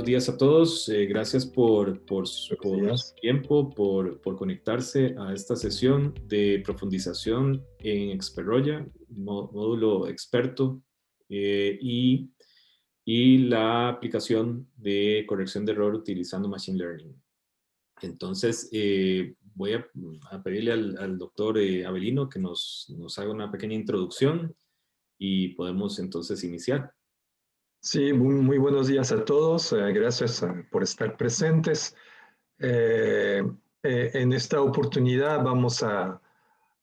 Buenos días a todos. Gracias por su Días. tiempo, por conectarse a esta sesión de profundización en Experroya, módulo experto, y la aplicación de corrección de error utilizando Machine Learning. Entonces, voy a pedirle al doctor Avelino que nos haga una pequeña introducción y podemos entonces iniciar. Sí, muy buenos días a todos. Gracias por estar presentes. En esta oportunidad vamos a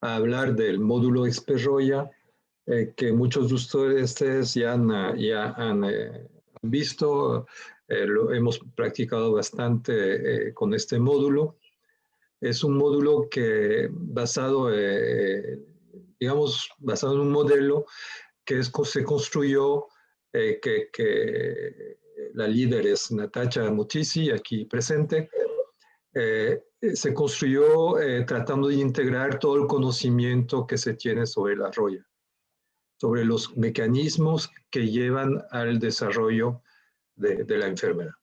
hablar del módulo Experroya, que muchos de ustedes ya han visto. Lo hemos practicado bastante con este módulo. Es un módulo que basado en un modelo que se construyó, que la líder es Natacha Mutisi, aquí presente. Se construyó tratando de integrar todo el conocimiento que se tiene sobre la roya, sobre los mecanismos que llevan al desarrollo de la enfermedad.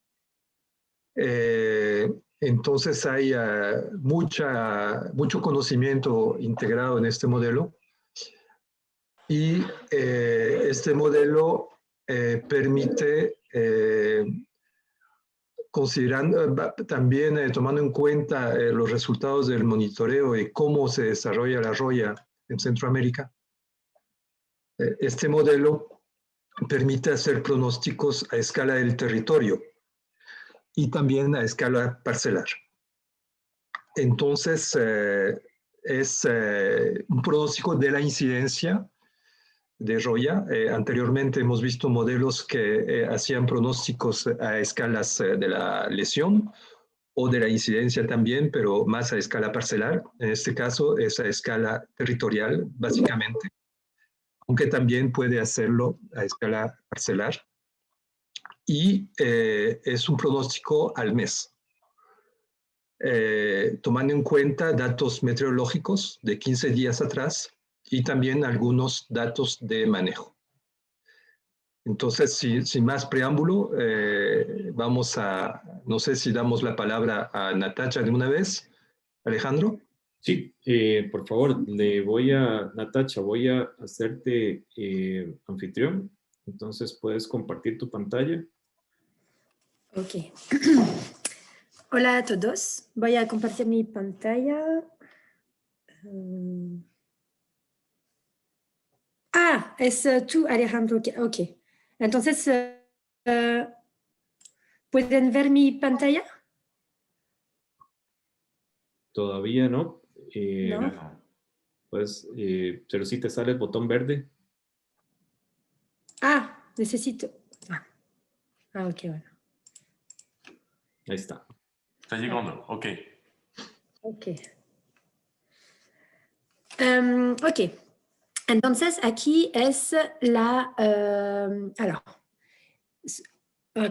Entonces hay mucho conocimiento integrado en este modelo. Y este modelo permite, considerando también tomando en cuenta los resultados del monitoreo y cómo se desarrolla la roya en Centroamérica, este modelo permite hacer pronósticos a escala del territorio y también a escala parcelar. Entonces, es un pronóstico de la incidencia de roya. Anteriormente hemos visto modelos que hacían pronósticos a escalas de la lesión o de la incidencia también, pero más a escala parcelar. En este caso es a escala territorial, básicamente, aunque también puede hacerlo a escala parcelar. Y es un pronóstico al mes, tomando en cuenta datos meteorológicos de 15 días atrás y también algunos datos de manejo. Entonces, sin más preámbulo, vamos a, no sé si damos la palabra a Natacha de una vez. Alejandro. Sí, por favor, Natacha, voy a hacerte anfitrión. Entonces, puedes compartir tu pantalla. Ok. Hola a todos. Voy a compartir mi pantalla. Es tú, Alejandro. Ok. Entonces, ¿pueden ver mi pantalla? Todavía no. No. Pues, pero sí te sale el botón verde. Necesito. Ok, bueno. Ahí está. Está llegando, ok. Ok. Ok. Entonces, aquí es la... alors,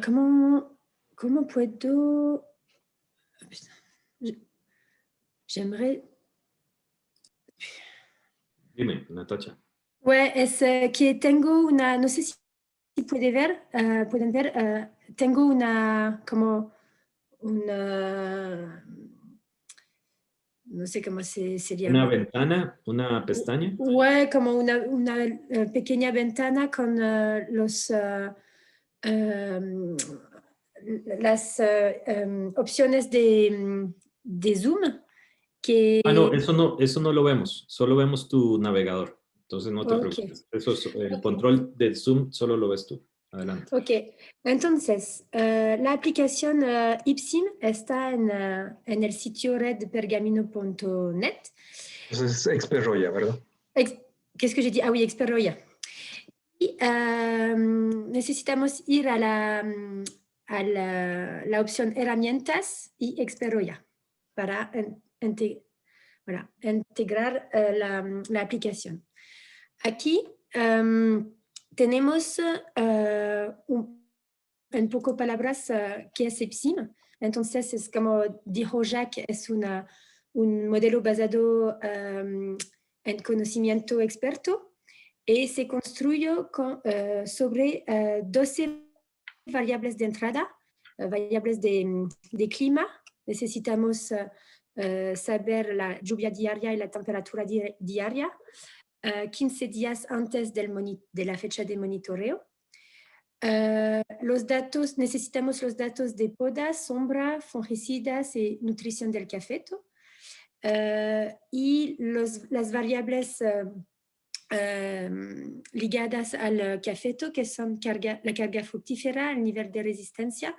¿cómo puedo...? J'aimerais... Dime, Natacha. Ouais, es que tengo una... No sé si pueden ver, tengo una... como una... No sé cómo se llama. Una ventana, una pestaña. Ouais, como una pequeña ventana con las opciones de Zoom que... No, eso no lo vemos. Solo vemos tu navegador. Entonces no te preocupes. Eso es, el control del Zoom solo lo ves tú. Adelante. Ok, entonces la aplicación Ipsim está en el sitio redpergamino.net. Entonces es Experroya, ¿verdad? Qu'est-ce que j'ai dit? Ah oui, Experroya. Y necesitamos ir a la opción herramientas y Experroya para integrar la aplicación. Aquí tenemos en pocas palabras qué es Ipsim. Entonces, es como dijo Jacques, es un modelo basado en conocimiento experto y se construyó sobre 12 variables de entrada variables de clima. Necesitamos saber la lluvia diaria y la temperatura diaria 15 días antes de la fecha de monitoreo. Los datos, necesitamos los datos de podas, sombra, fungicidas y nutrición del cafeto. Y las variables ligadas al cafeto, que son la carga fructífera, el nivel de resistencia,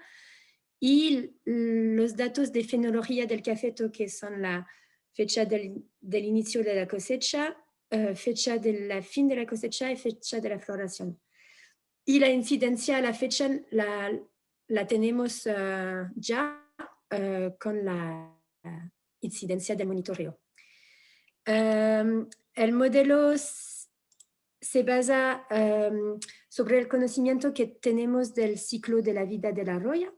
y los datos de fenología del cafeto, que son la fecha del inicio de la cosecha, fecha de la fin de la cosecha y fecha de la floración. Y la incidencia a la fecha la tenemos ya con la incidencia del monitoreo. El modelo se basa sobre el conocimiento que tenemos del ciclo de la vida de la roya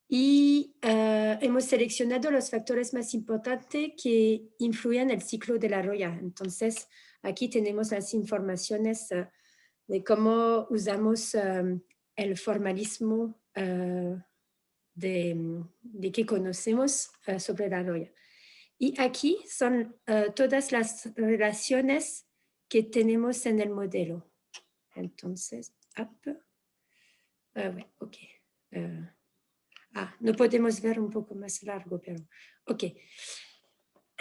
y hemos seleccionado los factores más importantes que influyen en el ciclo de la roya. Entonces, aquí tenemos las informaciones de cómo usamos el formalismo de que conocemos sobre la roya. Y aquí son todas las relaciones que tenemos en el modelo. Entonces, bueno, ok. No podemos ver un poco más largo, pero ok.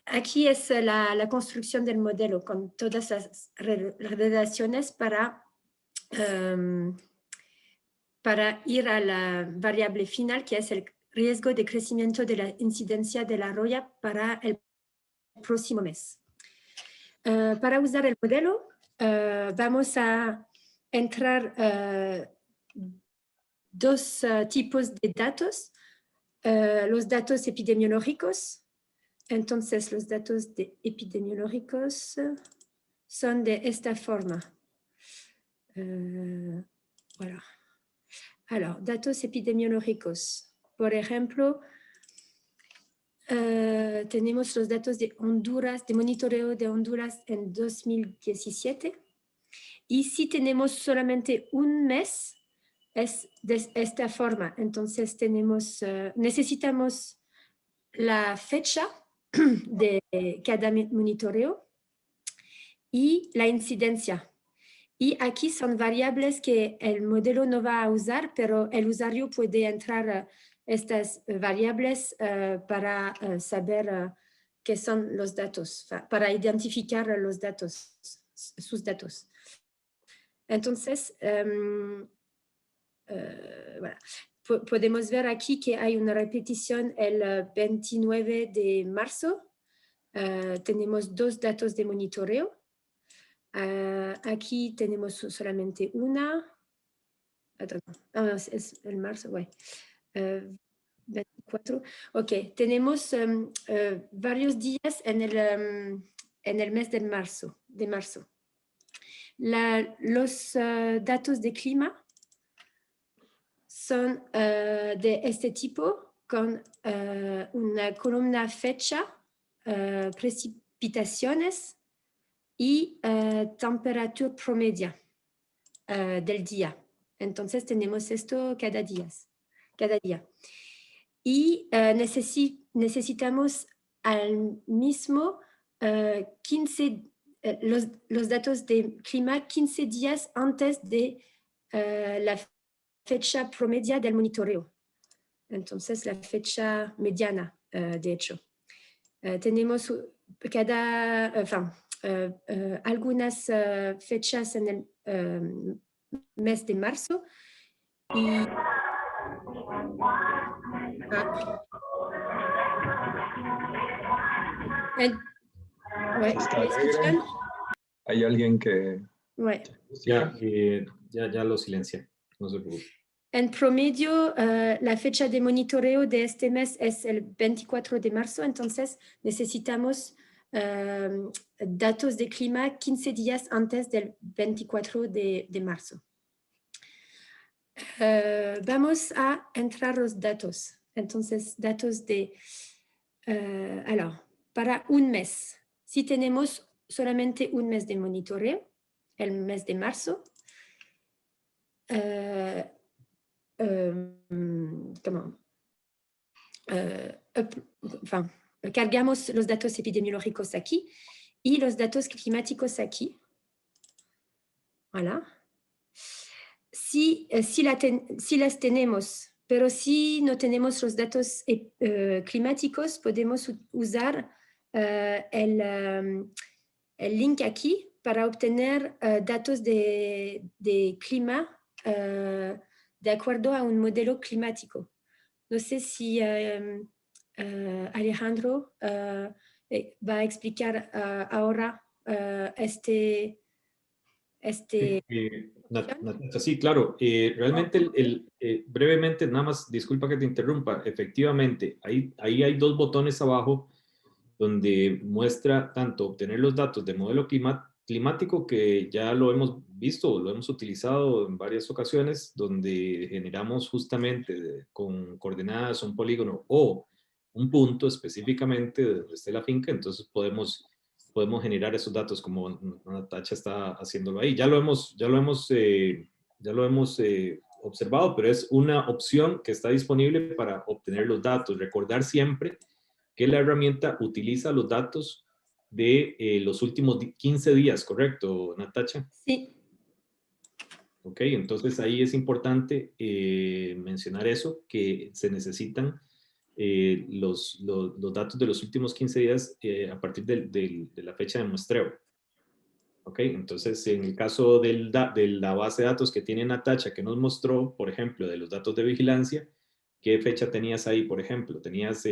Aquí es la construcción del modelo con todas las relaciones para ir a la variable final, que es el riesgo de crecimiento de la incidencia de la roya para el próximo mes. Para usar el modelo, vamos a entrar dos tipos de datos. Los datos epidemiológicos. Entonces, los datos epidemiológicos son de esta forma. Voilà. Alors, datos epidemiológicos. Por ejemplo, tenemos los datos de Honduras, de monitoreo de Honduras en 2017. Y si tenemos solamente un mes, es de esta forma. Entonces, necesitamos la fecha de cada monitoreo y la incidencia. Y aquí son variables que el modelo no va a usar, pero el usuario puede entrar estas variables para saber qué son los datos, para identificar los datos, sus datos. Entonces, voilà. Podemos ver aquí que hay una repetición el 29 de marzo. Tenemos dos datos de monitoreo. Aquí tenemos solamente una. Es el marzo, ouais. 24. Ok, tenemos varios días en el mes de marzo. Los datos de clima son de este tipo, con una columna fecha, precipitaciones y temperatura promedia del día. Entonces tenemos esto cada día. Y necesitamos al mismo 15, los datos de clima 15 días antes de la fecha promedia del monitoreo. Entonces, la fecha mediana, de hecho. Tenemos algunas fechas en el mes de marzo. Y, ¿Hay alguien que...? Ya lo silencia, no se preocupe. En promedio, la fecha de monitoreo de este mes es el 24 de marzo, entonces necesitamos datos de clima 15 días antes del 24 de marzo. Vamos a entrar los datos. Entonces, datos de... para un mes, si tenemos solamente un mes de monitoreo, el mes de marzo, enfin, cargamos los datos epidemiológicos aquí y los datos climáticos aquí. Voilà. Si las tenemos, pero si no tenemos los datos climáticos, podemos usar el link aquí para obtener datos de clima de acuerdo a un modelo climático. No sé si Alejandro va a explicar ahora Natacha, sí, claro. Realmente, brevemente, nada más, disculpa que te interrumpa. Efectivamente, ahí hay dos botones abajo donde muestra tanto obtener los datos de modelo climático, que ya lo hemos visto, lo hemos utilizado en varias ocasiones, donde generamos justamente con coordenadas un polígono o un punto específicamente de donde esté la finca. Entonces podemos generar esos datos como Natacha está haciéndolo ahí. Ya lo hemos observado, pero es una opción que está disponible para obtener los datos. Recordar siempre que la herramienta utiliza los datos de los últimos 15 días, ¿correcto, Natacha? Sí. Ok, entonces ahí es importante mencionar eso, que se necesitan los datos de los últimos 15 días a partir de la fecha de muestreo. Ok, entonces en el caso de la base de datos que tiene Natacha, que nos mostró, por ejemplo, de los datos de vigilancia, ¿qué fecha tenías ahí, por ejemplo? Tenías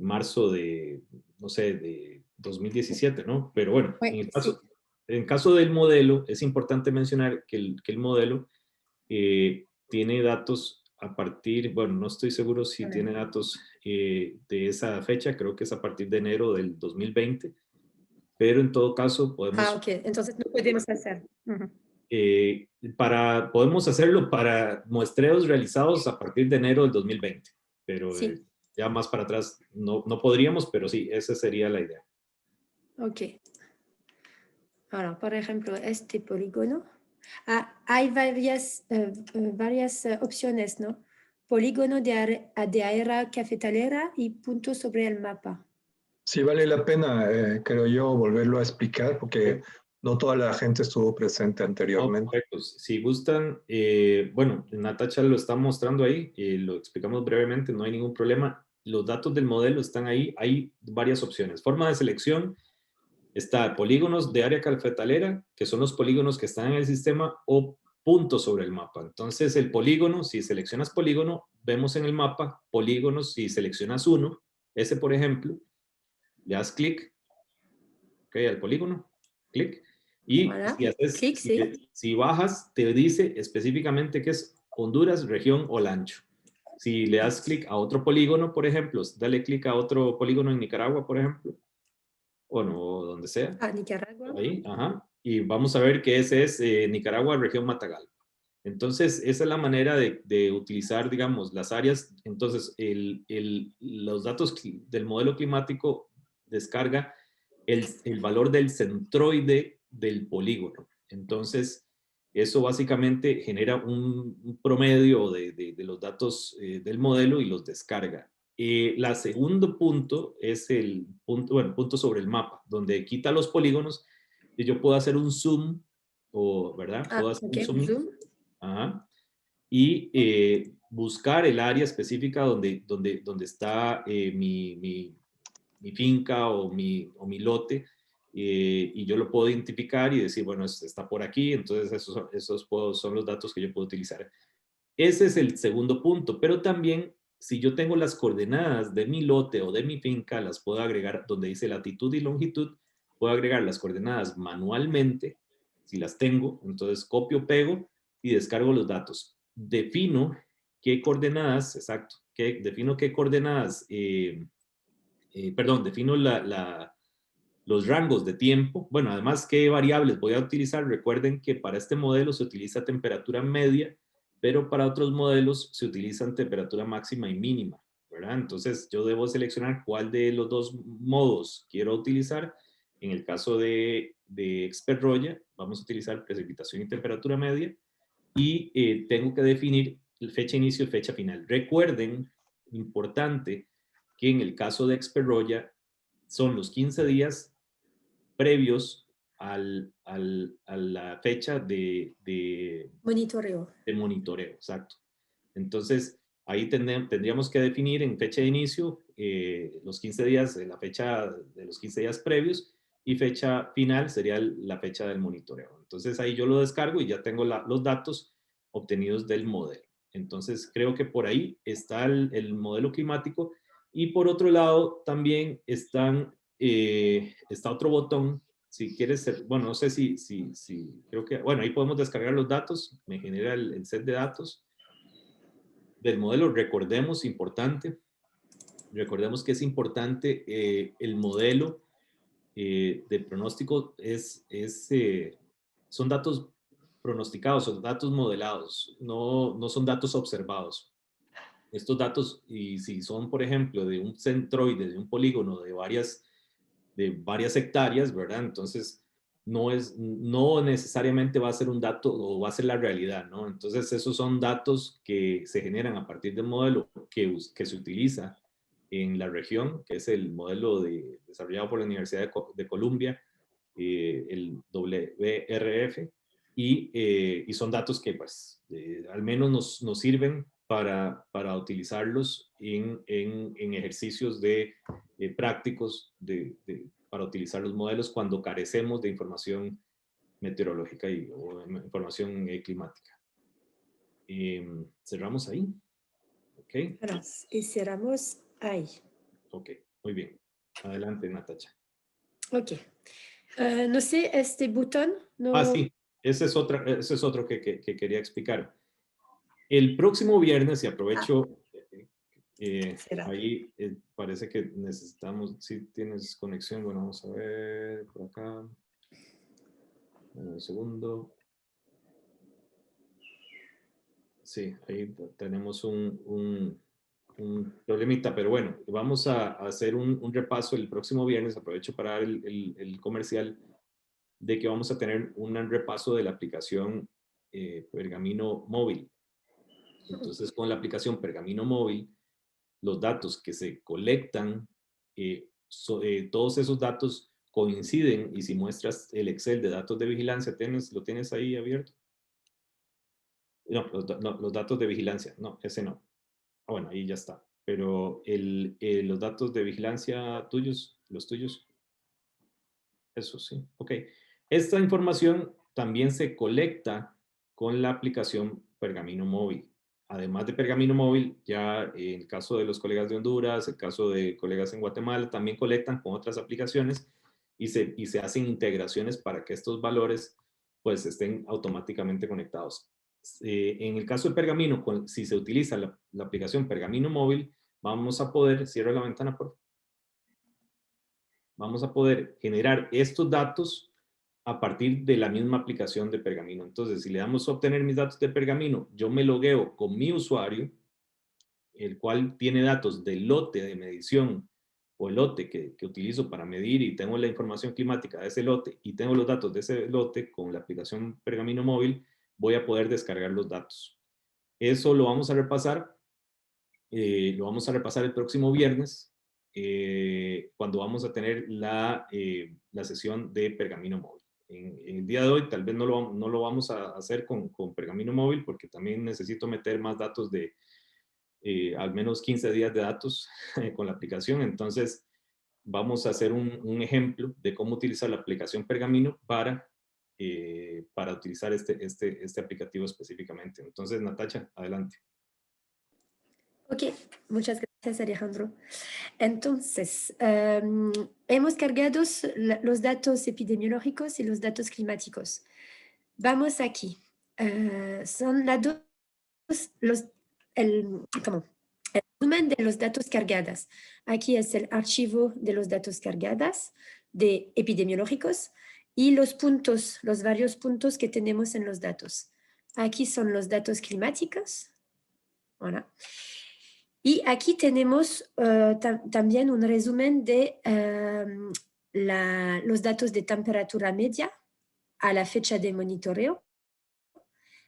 marzo de, no sé, de 2017, ¿no? Pero bueno, Sí. en caso del modelo, es importante mencionar que el modelo tiene datos a partir, bueno, no estoy seguro si tiene datos de esa fecha, creo que es a partir de enero del 2020, pero en todo caso podemos... ok, entonces no podemos hacer. Podemos hacerlo para muestreos realizados a partir de enero del 2020, pero Sí. ya más para atrás no podríamos, pero sí, esa sería la idea. Ok. Ahora, por ejemplo, este polígono. Hay varias opciones, ¿no? Polígono de área cafetalera y puntos sobre el mapa. Sí, vale la pena, creo yo, volverlo a explicar porque no toda la gente estuvo presente anteriormente. Perfecto. Si gustan, bueno, Natacha lo está mostrando ahí, lo explicamos brevemente, no hay ningún problema. Los datos del modelo están ahí, hay varias opciones. Forma de selección, está polígonos de área cafetalera, que son los polígonos que están en el sistema, o puntos sobre el mapa. Entonces, el polígono, si seleccionas polígono, vemos en el mapa polígonos, si seleccionas uno, ese por ejemplo, le das clic, ok, al polígono, clic, y Voilà. si, haces, Clic, sí. si bajas, te dice específicamente que es Honduras, región Olancho. Si le das clic a otro polígono, por ejemplo, dale clic a otro polígono en Nicaragua, por ejemplo, o no, donde sea. Nicaragua. Ahí, ajá. Y vamos a ver que ese es Nicaragua, región Matagal. Entonces, esa es la manera de utilizar, digamos, las áreas. Entonces, los datos del modelo climático descarga el valor del centroide del polígono. Entonces, eso básicamente genera un promedio de los datos del modelo y los descarga. La segundo punto es el punto, bueno, punto sobre el mapa, donde quita los polígonos y yo puedo hacer un zoom, ¿verdad? Puedo hacer Ok, un zoom. zoom. Ajá, y buscar el área específica donde está mi finca o mi lote, y yo lo puedo identificar y decir, bueno, está por aquí. Entonces esos son los datos que yo puedo utilizar. Ese es el segundo punto, pero también si yo tengo las coordenadas de mi lote o de mi finca, las puedo agregar donde dice latitud y longitud, puedo agregar las coordenadas manualmente, si las tengo. Entonces copio, pego y descargo los datos. Defino qué coordenadas, exacto, defino qué coordenadas, defino los rangos de tiempo. Bueno, además, ¿qué variables voy a utilizar? Recuerden que para este modelo se utiliza temperatura media, pero para otros modelos se utilizan temperatura máxima y mínima, ¿verdad? Entonces, yo debo seleccionar cuál de los dos modos quiero utilizar. En el caso de Expert Roya, vamos a utilizar precipitación y temperatura media. y tengo que definir fecha de inicio y fecha final. Recuerden, importante, que en el caso de Experroya son los 15 días previos a la fecha de Monitoreo. de monitoreo, exacto. Entonces, ahí tendríamos que definir en fecha de inicio los 15 días, la fecha de los 15 días previos, y fecha final sería la fecha del monitoreo. Entonces, ahí yo lo descargo y ya tengo los datos obtenidos del modelo. Entonces, creo que por ahí está el modelo climático. Y por otro lado, también está otro botón. Si quieres, bueno, no sé si creo que, bueno, ahí podemos descargar los datos, me genera el set de datos del modelo. Recordemos que es importante el modelo de pronóstico son datos pronosticados, son datos modelados, no son datos observados. Estos datos, y si son, por ejemplo, de un centroide, de un polígono de varias hectáreas, ¿verdad? Entonces, no necesariamente va a ser un dato o va a ser la realidad, ¿no? Entonces, esos son datos que se generan a partir del modelo que se utiliza en la región, que es el modelo desarrollado por la Universidad de Columbia, el WRF, y son datos que, pues, al menos nos sirven para utilizarlos en ejercicios prácticos para utilizar los modelos cuando carecemos de información meteorológica o información climática. Cerramos ahí. Ok. Y cerramos ahí. Ok, muy bien. Adelante, Natacha. Ok. No sé, este botón no... Ah, sí. Ese es otro que quería explicar. El próximo viernes, y aprovecho, ahí parece que necesitamos, si tienes conexión, bueno, vamos a ver por acá. Un segundo. Sí, ahí tenemos un problemita, pero bueno, vamos a hacer un repaso el próximo viernes. Aprovecho para dar el comercial de que vamos a tener un repaso de la aplicación Pergamino Móvil. Entonces, con la aplicación Pergamino Móvil, los datos que se colectan, todos esos datos coinciden, y si muestras el Excel de datos de vigilancia, ¿lo tienes ahí abierto? No, los datos de vigilancia, no, ese no. Ah, bueno, ahí ya está. Pero los datos de vigilancia tuyos, los tuyos, eso sí, ok. Esta información también se colecta con la aplicación Pergamino Móvil. Además de Pergamino Móvil, ya en el caso de los colegas de Honduras, el caso de colegas en Guatemala, también colectan con otras aplicaciones y se hacen integraciones para que estos valores pues estén automáticamente conectados. En el caso de Pergamino, si se utiliza la aplicación Pergamino Móvil, vamos a poder, cierra la ventana por favor. Vamos a poder generar estos datos a partir de la misma aplicación de Pergamino. Entonces, si le damos a obtener mis datos de Pergamino, yo me logueo con mi usuario, el cual tiene datos del lote de medición o el lote que utilizo para medir, y tengo la información climática de ese lote y tengo los datos de ese lote con la aplicación Pergamino Móvil, voy a poder descargar los datos. Eso lo vamos a repasar. Lo vamos a repasar el próximo viernes, cuando vamos a tener la sesión de Pergamino Móvil. En el día de hoy tal vez no lo vamos a hacer con Pergamino Móvil, porque también necesito meter más datos de al menos 15 días de datos con la aplicación. Entonces vamos a hacer un ejemplo de cómo utilizar la aplicación Pergamino para utilizar este aplicativo específicamente. Entonces, Natacha, adelante. Ok, muchas gracias, Alejandro. Entonces, hemos cargado los datos epidemiológicos y los datos climáticos. Vamos aquí. Son el resumen de los datos cargados. Aquí es el archivo de los datos cargados de epidemiológicos y los puntos, los varios puntos que tenemos en los datos. Aquí son los datos climáticos. Voilà. Y aquí tenemos también un resumen de los datos de temperatura media a la fecha de monitoreo,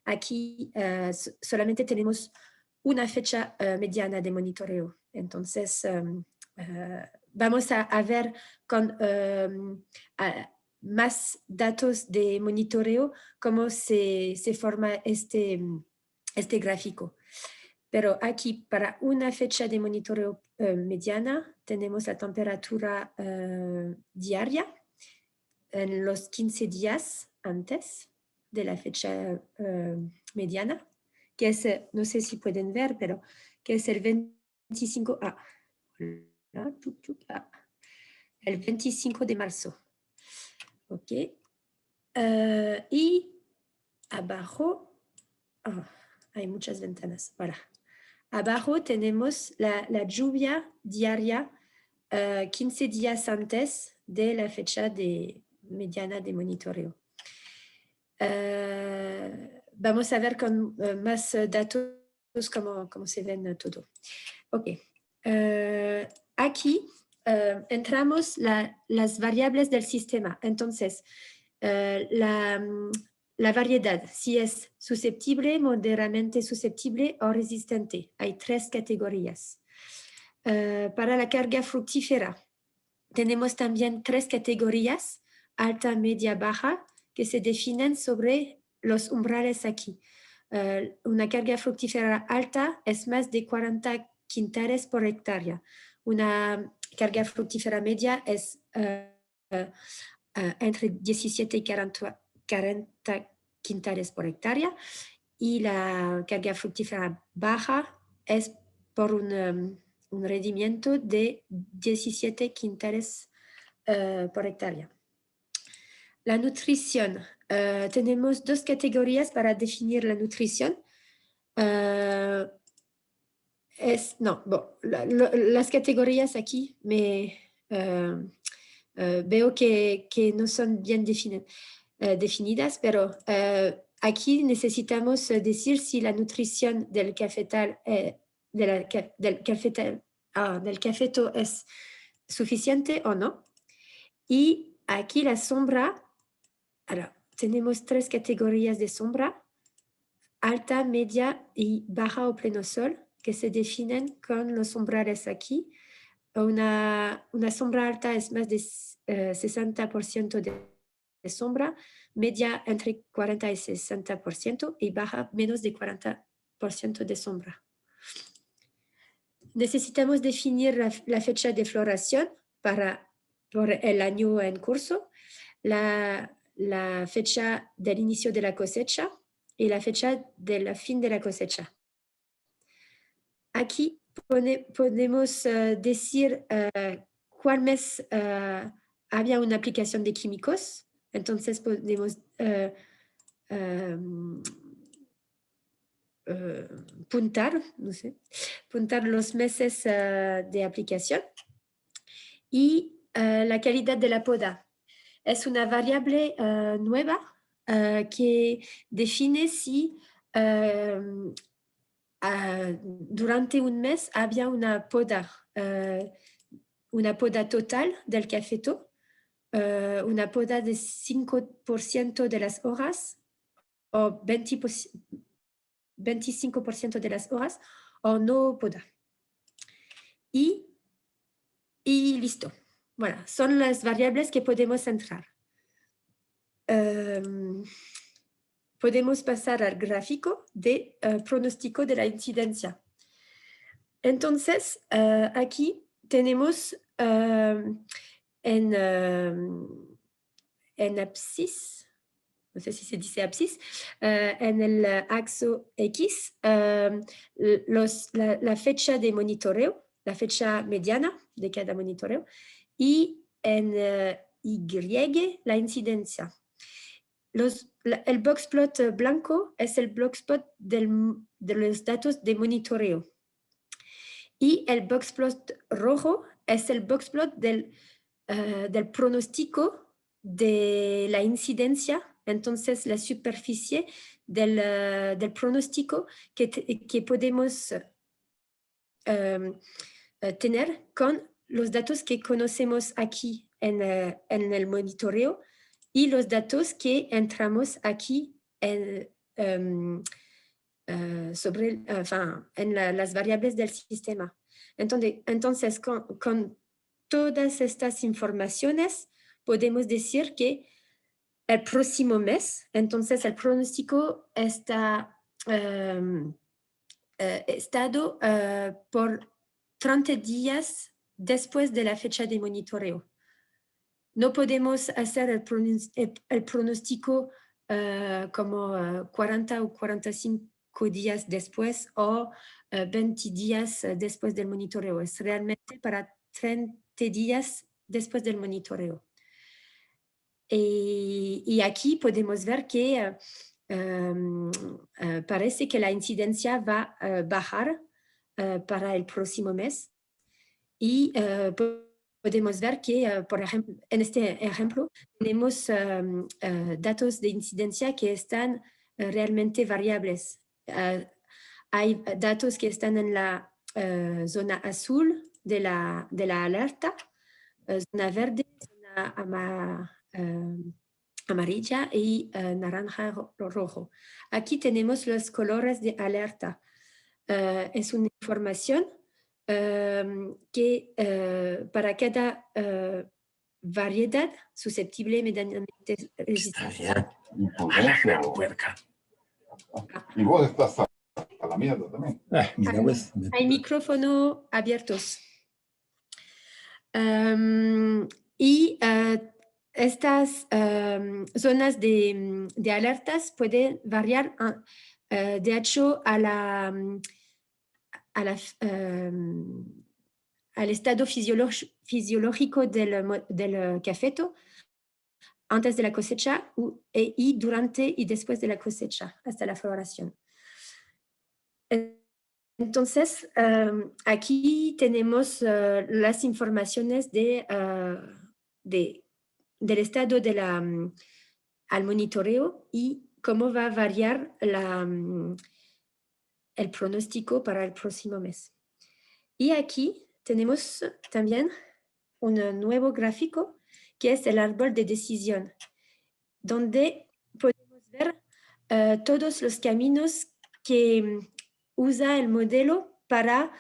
aquí solamente tenemos una fecha mediana de monitoreo. Entonces, vamos a ver con más datos de monitoreo cómo se forma este gráfico. Pero aquí, para una fecha de monitoreo mediana, tenemos la temperatura diaria en los 15 días antes de la fecha mediana, que es, no sé si pueden ver, pero que es el 25, el 25 de marzo. Ok. Y abajo, hay muchas ventanas, voilà. Abajo tenemos la lluvia diaria 15 días antes de la fecha mediana de monitoreo. Vamos a ver con más datos cómo se ven todo. Ok. Aquí entramos las variables del sistema. Entonces, la variedad, si es susceptible, moderadamente susceptible o resistente. Hay 3 categorías. Para la carga fructífera, tenemos también 3 categorías, alta, media, baja, que se definen sobre los umbrales aquí. Una carga fructífera alta es más de 40 quintales por hectárea. Una carga fructífera media es entre 17 y 40 quintales por hectárea, y la carga fructífera baja es por un rendimiento de 17 quintales por hectárea. La nutrición. Tenemos 2 categorías para definir la nutrición. Las categorías aquí veo que no son bien definidas, pero aquí necesitamos decir si la nutrición del cafetal, del cafeto es suficiente o no. Y aquí la sombra, tenemos 3 categorías de sombra, alta, media y baja o pleno sol, que se definen con los umbrales aquí. Una sombra alta es más de 60% de sombra, media entre 40 y 60% y baja menos de 40% de sombra. Necesitamos definir la fecha de floración por el año en curso, la fecha del inicio de la cosecha y la fecha del fin de la cosecha. Aquí podemos decir cuál mes había una aplicación de químicos. Entonces podemos puntar los meses de aplicación. Y la calidad de la poda es una variable nueva que define si durante un mes había una poda total del cafeto, una poda de 5% de las horas o 25% de las horas o no poda. Y listo. Bueno, son las variables que podemos entrar. Podemos pasar al gráfico de pronóstico de la incidencia. Entonces, aquí tenemos en abscis, no sé si se dice abscis, en el axo X, la fecha de monitoreo, la fecha mediana de cada monitoreo, y en Y, la incidencia. El boxplot blanco es el boxplot de los datos de monitoreo. Y el boxplot rojo es el boxplot del pronóstico de la incidencia. Entonces, la superficie del pronóstico que podemos tener con los datos que conocemos aquí en el monitoreo y los datos que entramos aquí las variables del sistema. Entonces con todas estas informaciones podemos decir que el próximo mes, entonces el pronóstico está estado por 30 días después de la fecha de monitoreo. No podemos hacer el pronóstico como 40 o 45 días después o 20 días después del monitoreo. Es realmente para 30 días después del monitoreo. Y aquí podemos ver que parece que la incidencia va a bajar para el próximo mes. Y podemos ver que, por ejemplo, en este ejemplo, tenemos datos de incidencia que están realmente variables. Hay datos que están en la zona azul de la alerta, zona verde, zona amarilla y naranja rojo. Aquí tenemos los colores de alerta. Es una información que para cada variedad susceptible medianamente resistente. Y vos estás a la mierda también. Mira, pues. Hay micrófonos abiertos. Y estas zonas de alertas pueden variar de hecho al estado fisiológico del cafeto antes de la cosecha y durante y después de la cosecha hasta la floración. Entonces, aquí tenemos las informaciones del estado al monitoreo y cómo va a variar el pronóstico para el próximo mes. Y aquí tenemos también un nuevo gráfico que es el árbol de decisión, donde podemos ver todos los caminos que usa el modelo para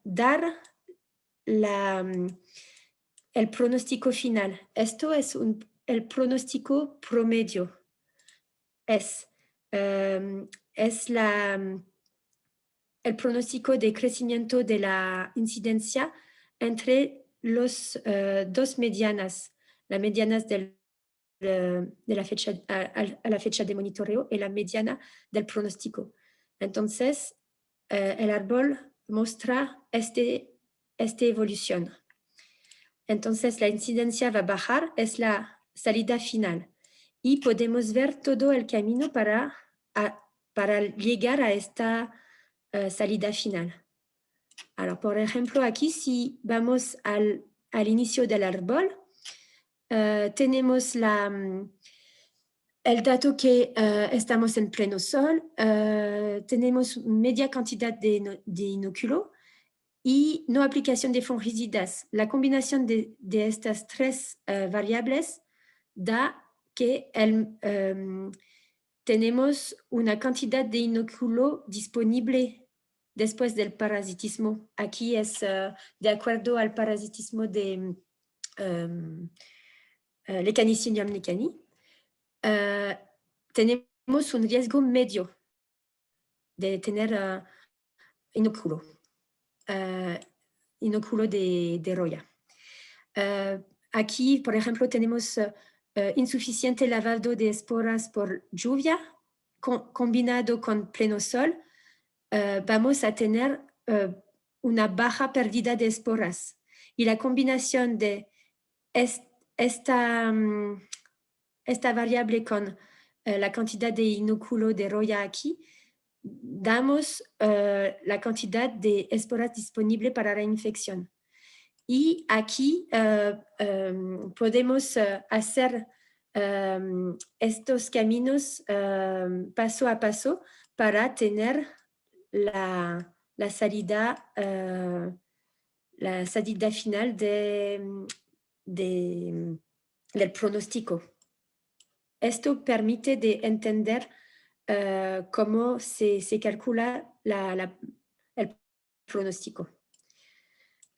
dar el pronóstico final. Esto es el pronóstico promedio. Es el pronóstico de crecimiento de la incidencia entre los dos medianas, las medianas de la fecha, a la fecha de monitoreo y la mediana del pronóstico. Entonces, el árbol muestra esta evolución. Entonces, la incidencia va a bajar, es la salida final. Y podemos ver todo el camino para llegar a esta salida final. Ahora, por ejemplo, aquí si vamos al inicio del árbol, tenemos el dato que estamos en pleno sol, tenemos media cantidad de inóculo y no aplicación de fungicidas. La combinación de estas tres variables da que tenemos una cantidad de inóculo disponible después del parasitismo. Aquí es de acuerdo al parasitismo de Lecanicinium lecanii. Tenemos un riesgo medio de tener inóculo de roya. Aquí, por ejemplo, tenemos insuficiente lavado de esporas por lluvia combinado con pleno sol. Vamos a tener una baja pérdida de esporas. Y la combinación de esta variable con la cantidad de inóculo de roya aquí, damos la cantidad de esporas disponible para la infección. Y aquí podemos hacer estos caminos paso a paso para tener la salida final del pronóstico. esto permite de entender cómo se calcula el pronóstico.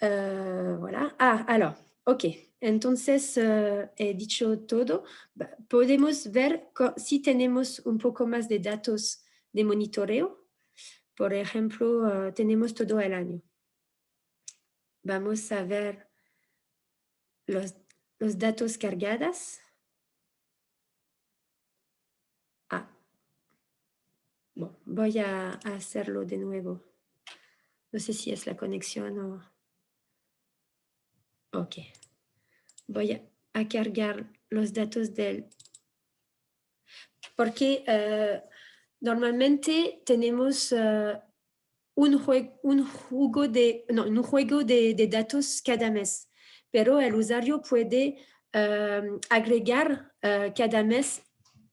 Voilà. Alors, ok. Entonces, he dicho todo. Podemos ver si tenemos un poco más de datos de monitoreo. Por ejemplo, tenemos todo el año. Vamos a ver los datos cargados. Bueno, voy a hacerlo de nuevo. No sé si es la conexión o... Ok. Voy a cargar los datos del... Porque normalmente tenemos un juego de datos cada mes, pero el usuario puede agregar cada mes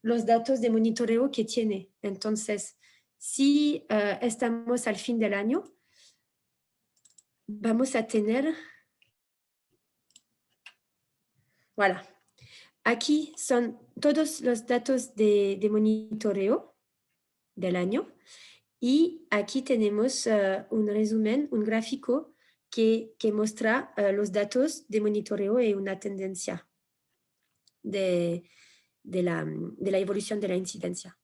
los datos de monitoreo que tiene. Entonces, si estamos al fin del año, vamos a tener... Voilà. Aquí son todos los datos de monitoreo del año. Y aquí tenemos un resumen, un gráfico que muestra los datos de monitoreo y una tendencia de la evolución de la incidencia.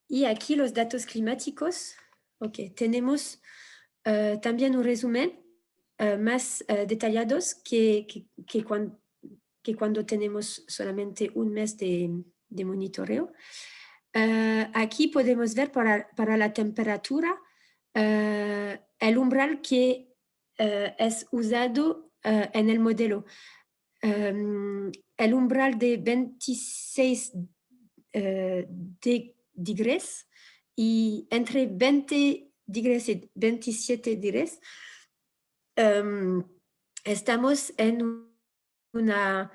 Y aquí los datos climáticos. Ok, tenemos también un resumen más detallados que cuando tenemos solamente un mes de monitoreo. Aquí podemos ver para la temperatura el umbral que es usado en el modelo. El umbral de 26 degrees y entre 20 degrees y 27 degrees estamos en una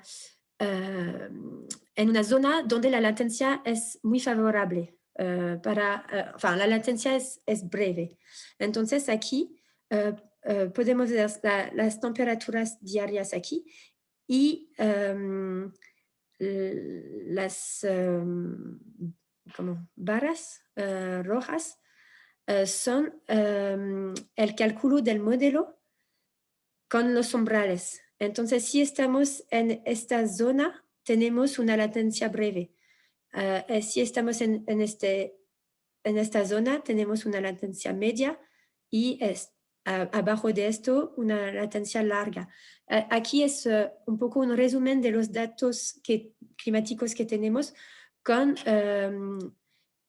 zona donde la latencia es muy favorable. La latencia es breve. Entonces aquí podemos ver las temperaturas diarias aquí y las barras rojas son el cálculo del modelo con los umbrales. Entonces, si estamos en esta zona, tenemos una latencia breve. Si estamos en esta zona, tenemos una latencia media y abajo de esto, una latencia larga. Aquí es un poco un resumen de los datos climáticos que tenemos con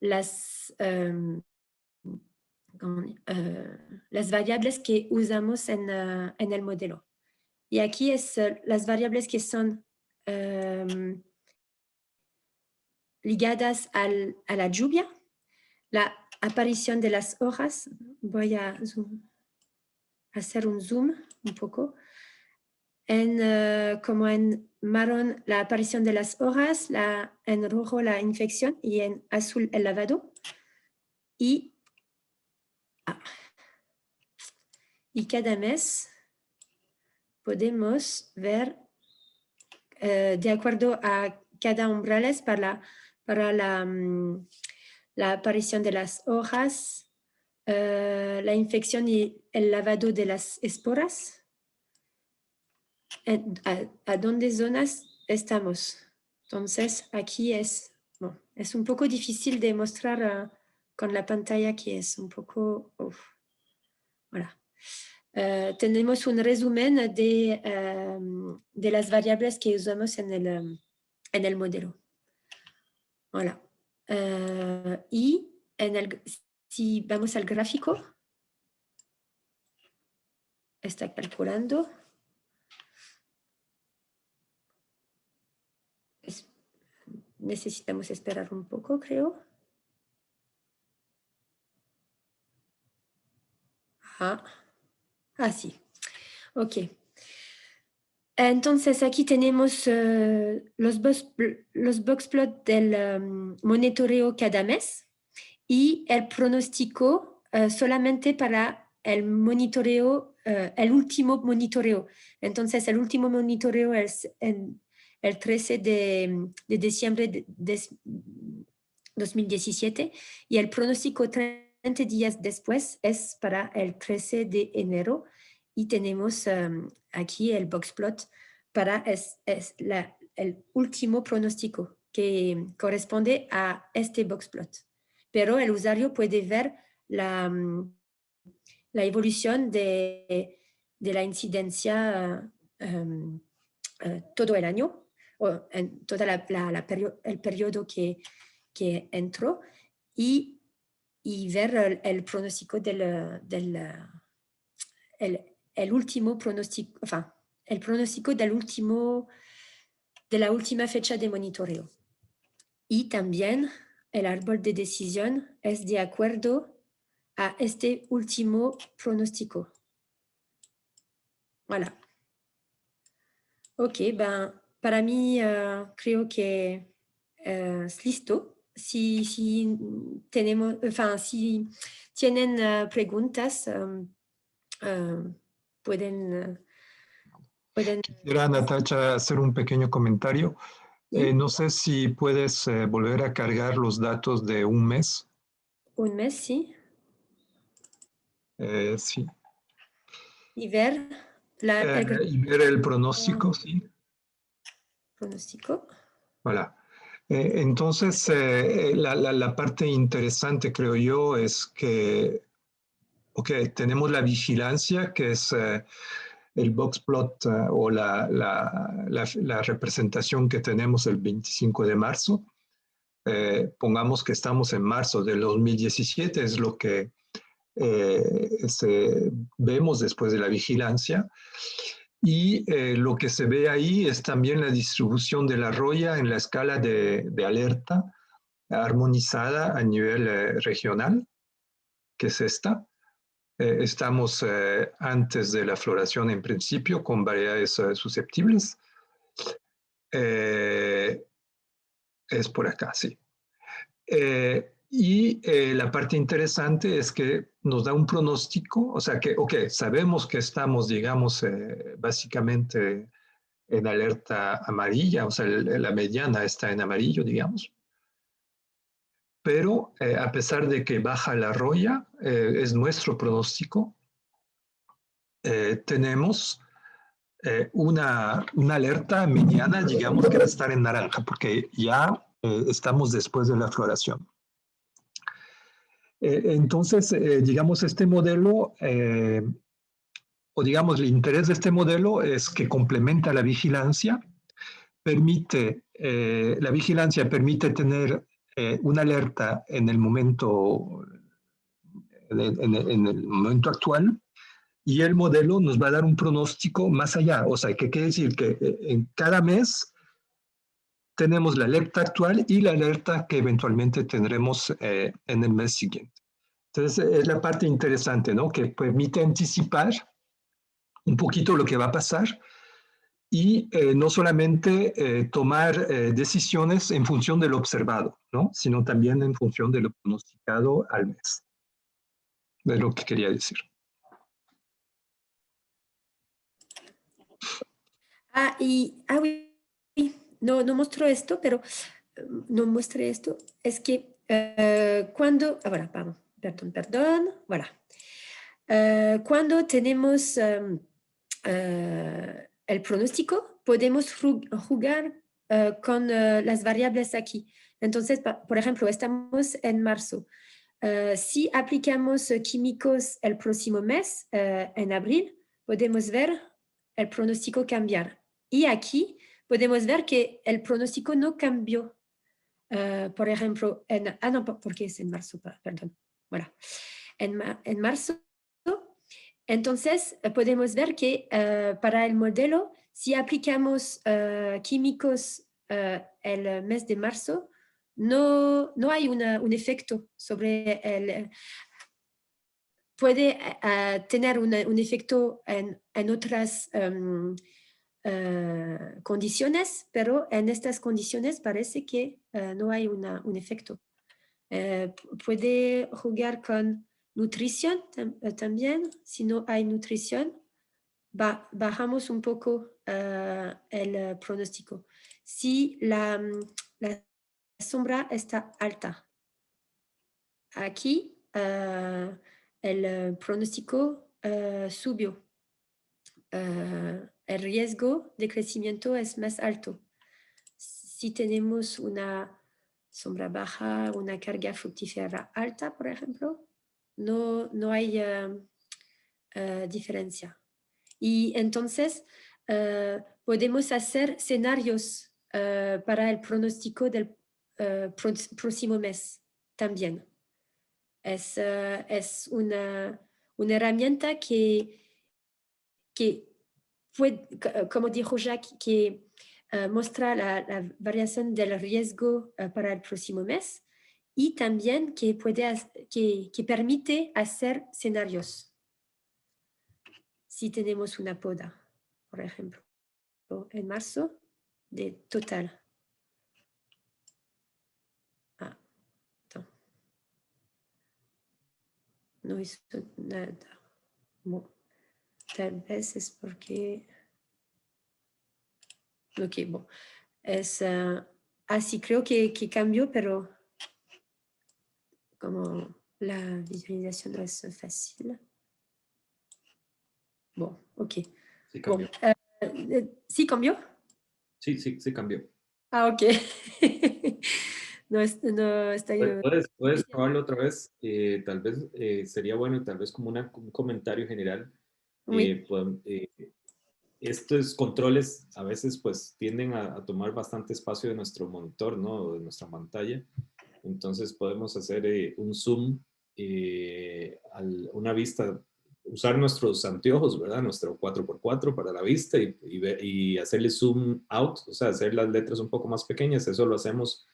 las variables que usamos en el modelo. Y aquí es las variables que son ligadas a la lluvia, la aparición de las hojas. Voy a hacer un zoom un poco. Como en marrón, la aparición de las hojas, en rojo la infección y en azul el lavado. Y cada mes podemos ver, de acuerdo a cada umbrales para la aparición de las hojas, la infección y el lavado de las esporas. ¿A dónde zonas estamos? Entonces, aquí es un poco difícil de mostrar con la pantalla, que es un poco... Voilà. Tenemos un resumen de las variables que usamos en el modelo. Voilà. Y si vamos al gráfico, está calculando. Necesitamos esperar un poco, creo. Sí. Ok. Entonces, aquí tenemos los boxplots del monitoreo cada mes y el pronóstico solamente para el monitoreo, el último monitoreo. Entonces, el último monitoreo es el el 13 de diciembre de 2017 y el pronóstico 30 días después es para el 13 de enero y tenemos aquí el boxplot para el último pronóstico que corresponde a este boxplot. Pero el usuario puede ver la evolución de la incidencia todo el año, o en todo el periodo que entró, y ver el pronóstico el último pronóstico, el pronóstico de la última fecha de monitoreo. Y también el árbol de decisión es de acuerdo a este último pronóstico. Voilà. Ok, para mí creo que es listo. Si tenemos, si tienen preguntas, pueden... Quisiera, Natacha, hacer un pequeño comentario. ¿Sí? No sé si puedes volver a cargar los datos de un mes. Un mes, sí. Sí. Y ver y ver el pronóstico, sí. Pronóstico. Voilà. Entonces, la parte interesante, creo yo, es que, tenemos la vigilancia, que es el boxplot o la representación que tenemos el 25 de marzo. Pongamos que estamos en marzo del 2017, es lo que vemos después de la vigilancia. Y lo que se ve ahí es también la distribución de la roya en la escala de alerta armonizada a nivel regional, que es esta. Estamos antes de la floración en principio con variedades susceptibles. Es por acá, sí. Y la parte interesante es que nos da un pronóstico, o sea que, sabemos que estamos, digamos, básicamente en alerta amarilla, o sea, la mediana está en amarillo, digamos. Pero a pesar de que baja la roya, es nuestro pronóstico, tenemos una alerta mediana, digamos, que va a estar en naranja, porque ya estamos después de la floración. Entonces, digamos, este modelo, o digamos, el interés de este modelo es que complementa la vigilancia, la vigilancia permite tener una alerta en el momento, en el momento actual, y el modelo nos va a dar un pronóstico más allá. O sea, ¿qué quiere decir? Que en cada mes tenemos la alerta actual y la alerta que eventualmente tendremos en el mes siguiente. Entonces, es la parte interesante, ¿no? Que permite anticipar un poquito lo que va a pasar y no solamente tomar decisiones en función de lo observado, ¿no? Sino también en función de lo pronosticado al mes. Es lo que quería decir. Oui, no mostró esto, pero no mostré esto. Es que cuando, voilà, perdón, voilà. Cuando tenemos el pronóstico, podemos jugar con las variables aquí. Entonces, por ejemplo, estamos en marzo. Si aplicamos químicos el próximo mes, en abril, podemos ver el pronóstico cambiar. Y aquí podemos ver que el pronóstico no cambió. Por ejemplo, no, porque es en marzo, perdón. Voilà. En marzo, entonces podemos ver que para el modelo, si aplicamos químicos el mes de marzo, no hay un efecto sobre el... Puede tener un efecto en otras condiciones, pero en estas condiciones parece que no hay un efecto. Puede jugar con nutrición también. Si no hay nutrición, bajamos un poco el pronóstico. Si la sombra está alta, aquí el pronóstico subió. El riesgo de crecimiento es más alto. Si tenemos una sombra baja, una carga fructífera alta, por ejemplo, no hay diferencia. Y entonces podemos hacer escenarios para el pronóstico del próximo mes también. Es una herramienta que puede, como dijo Jacques, que muestra la variación del riesgo para el próximo mes y también que permite hacer escenarios. Si tenemos una poda, por ejemplo, en marzo, de total. No hizo nada. Bueno, tal vez es porque... Ok, bueno. Es así, creo que cambió, pero como la visualización no es fácil. Bueno, ok. Sí cambió. ¿Sí cambió? Sí cambió. Ah, ok. no está yo. Puedes probarlo otra vez. Tal vez sería bueno y tal vez como un comentario general. Oui. Estos controles a veces pues tienden a tomar bastante espacio de nuestro monitor, ¿no? O de nuestra pantalla. Entonces podemos hacer un zoom, una vista, usar nuestros anteojos, ¿verdad? Nuestro 4x4 para la vista y hacerle zoom out, o sea, hacer las letras un poco más pequeñas. Eso lo hacemos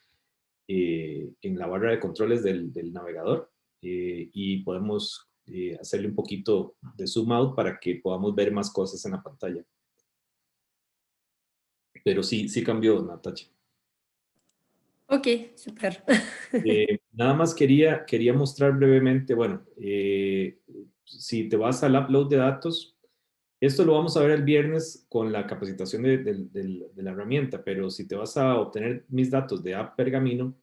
en la barra de controles del navegador y podemos hacerle un poquito de zoom out para que podamos ver más cosas en la pantalla. Pero sí cambió, Natacha. Ok, super. Nada más quería mostrar brevemente, bueno, si te vas al upload de datos, esto lo vamos a ver el viernes con la capacitación de la herramienta, pero si te vas a obtener mis datos de App Pergamino,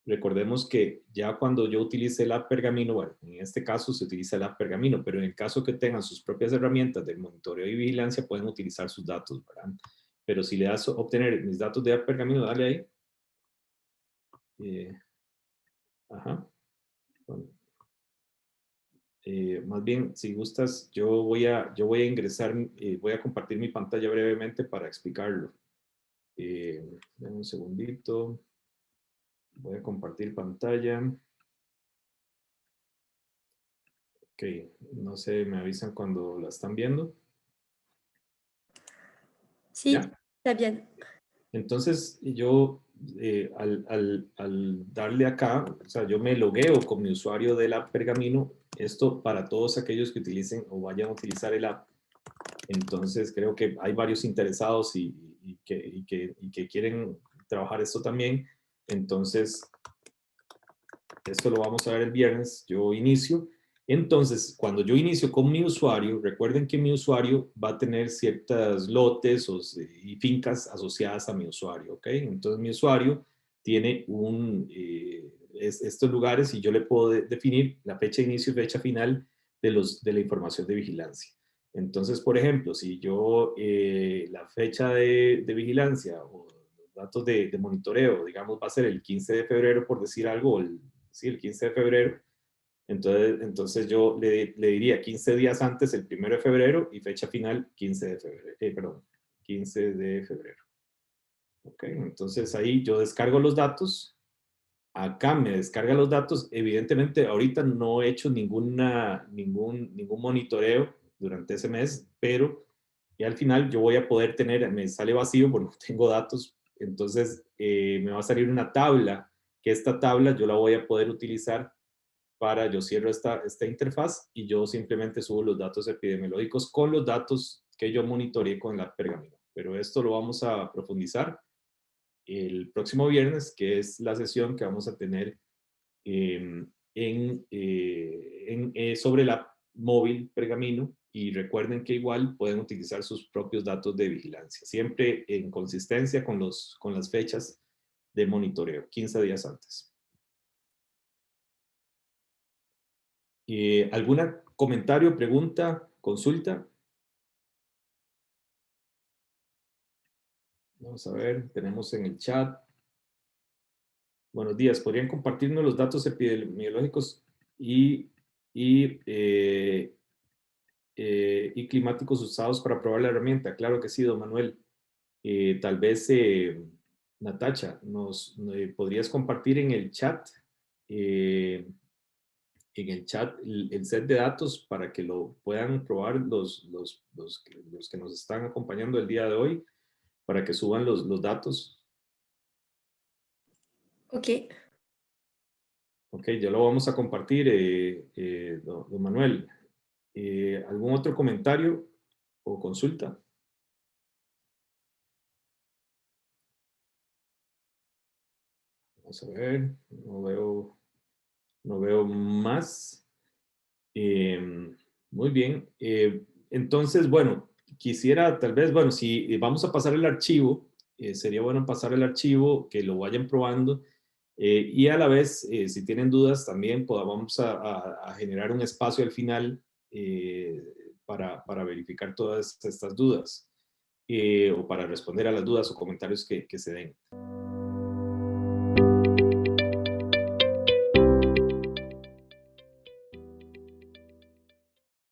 recordemos que ya cuando yo utilice el App Pergamino, bueno, en este caso se utiliza el App Pergamino, pero en el caso que tengan sus propias herramientas de monitoreo y vigilancia, pueden utilizar sus datos, ¿verdad? Pero si le das a obtener mis datos de App Pergamino, dale ahí. Ajá. Bueno, más bien, si gustas, yo voy a ingresar, voy a compartir mi pantalla brevemente para explicarlo. Dame un segundito. Voy a compartir pantalla. Ok, no sé, me avisan cuando la están viendo. Sí, ¿Ya? está bien. Entonces, yo al darle acá, o sea, yo me logueo con mi usuario del app Pergamino. Esto para todos aquellos que utilicen o vayan a utilizar el app. Entonces, creo que hay varios interesados y que quieren trabajar esto también. Entonces, esto lo vamos a ver el viernes. Yo inicio. Entonces, cuando yo inicio con mi usuario, recuerden que mi usuario va a tener ciertas lotes y fincas asociadas a mi usuario, ¿ok? Entonces, mi usuario tiene estos lugares y yo le puedo definir la fecha de inicio y fecha final de la información de vigilancia. Entonces, por ejemplo, si yo la fecha de vigilancia o los datos de monitoreo, digamos, va a ser el 15 de febrero, por decir algo, o el 15 de febrero, entonces yo le diría 15 días antes, el 1 de febrero, y fecha final 15 de febrero, 15 de febrero. Ok, entonces ahí yo descargo los datos, acá me descarga los datos, evidentemente ahorita no he hecho ningún monitoreo durante ese mes, pero y al final yo voy a poder tener, me sale vacío porque no tengo datos, entonces me va a salir una tabla, que esta tabla yo la voy a poder utilizar yo cierro esta interfaz y yo simplemente subo los datos epidemiológicos con los datos que yo monitoreé con la Pergamino. Pero esto lo vamos a profundizar el próximo viernes, que es la sesión que vamos a tener sobre la móvil Pergamino y recuerden que igual pueden utilizar sus propios datos de vigilancia, siempre en consistencia con las fechas de monitoreo, 15 días antes. ¿Algún comentario, pregunta, consulta? Vamos a ver, tenemos en el chat. Buenos días, ¿podrían compartirnos los datos epidemiológicos y climáticos usados para probar la herramienta? Claro que sí, don Manuel. Tal vez, Natacha, ¿podrías compartir en el chat el set de datos para que lo puedan probar los que nos están acompañando el día de hoy, para que suban los datos? Ok. Ok, ya lo vamos a compartir, don Manuel. ¿Algún otro comentario o consulta? Vamos a ver, no veo más. Muy bien. Entonces, bueno, quisiera tal vez, bueno, si vamos a pasar el archivo, sería bueno pasar el archivo, que lo vayan probando. Y a la vez, si tienen dudas, también vamos a generar un espacio al final para verificar todas estas dudas o para responder a las dudas o comentarios que se den.